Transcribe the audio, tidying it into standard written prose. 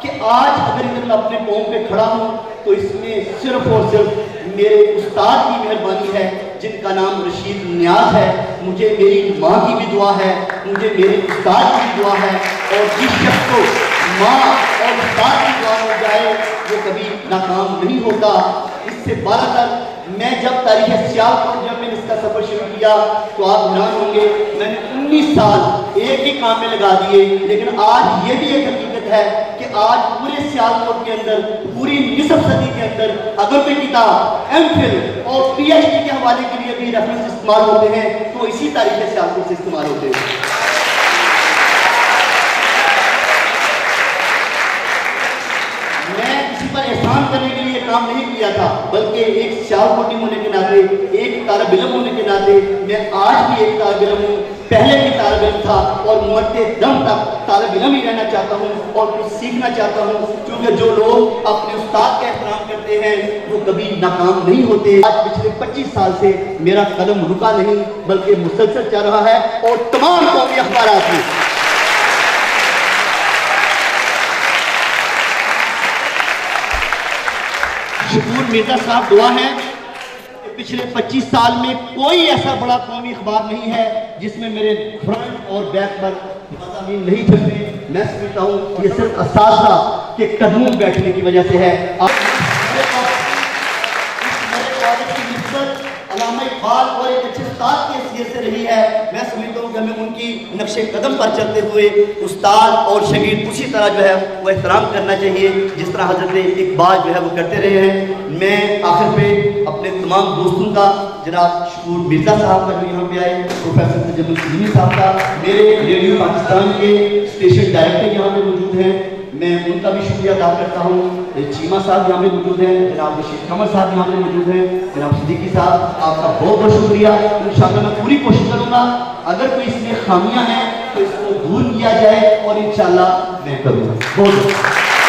کہ آج اگر ادھر میں اپنے پاؤں پہ کھڑا ہوں تو اس میں صرف اور صرف میرے استاد کی مہربانی ہے جن کا نام رشید نیاز ہے. مجھے میری ماں کی بھی دعا ہے, مجھے میرے استاد کی بھی دعا ہے, اور جس شخص کو ماں اور استاد کی دعا ہو جائے وہ کبھی ناکام نہیں ہوتا. اس سے بارہ تر میں جب تاریخ سیالکوٹ جب میں نے اس کا سفر شروع کیا تو آپ حیران ہوں گے, میں نے 19 سال ایک ہی کام میں لگا دیے, لیکن آج یہ بھی ایک حقیقت ہے کہ آج پورے سیالکوٹ کے اندر پوری نصف صدی کے اندر اگر کوئی کتاب ایم فل اور پی ایچ ڈی کے حوالے کے لیے بھی ریفرنس استعمال ہوتے ہیں تو اسی تاریخ سیالکوٹ سے استعمال ہوتے ہیں. میں کسی پر احسان کرنے کے لیے کام نہیں کیا تھا, بلکہ ایک سیالکوٹی ہونے کے ناطے, ایک طالب علم ہونے کے ناطے میں آج بھی ایک طالب علم ہوں, پہلے بھی طالب علم تھا اور مرتے دم تک طالب علم ہی رہنا چاہتا ہوں اور کچھ سیکھنا چاہتا ہوں, کیونکہ جو لوگ اپنے استاد کا احترام کرتے ہیں وہ کبھی ناکام نہیں ہوتے. آج پچھلے 25 سال سے میرا قلم رکا نہیں بلکہ مسلسل چل رہا ہے, اور تمام قومی اخبارات میں شکور مرزا صاحب دعا ہے کہ پچھلے 25 سال میں کوئی ایسا بڑا قومی اخبار نہیں ہے جس میں میرے فرنٹ اور بیک پر مضامین نہیں چھپے. میں سمجھتا ہوں یہ صرف اساتذہ کے قدموں بیٹھنے کی وجہ سے ہے. علامہ اقبال اور ایک اچھے استاد کی حیثیت سے رہی ہے. میں سمجھتا ہوں کہ ہمیں ان کی نقش قدم پر چلتے ہوئے استاد اور شاگرد اسی طرح جو ہے وہ احترام کرنا چاہیے جس طرح حضرت اقبال جو ہے وہ کرتے رہے ہیں. میں آخر پہ اپنے تمام دوستوں کا, جناب شکور مرزا صاحب کا جو یہاں پہ آئے, پروفیسر تجمل سلیمی صاحب کا, میرے ریڈیو پاکستان کے اسٹیشن ڈائریکٹر یہاں پہ موجود ہیں, میں ان کا بھی شکریہ ادا کرتا ہوں. چیمہ صاحب یہاں پہ موجود ہیں, جناب رشید قمر صاحب یہاں پہ موجود ہیں, جناب صدیقی صاحب آپ کا بہت بہت شکریہ. انشاءاللہ میں پوری کوشش کروں گا اگر کوئی اس میں خامیاں ہیں تو اس کو دور کیا جائے, اور انشاءاللہ میں کروں گا. بہت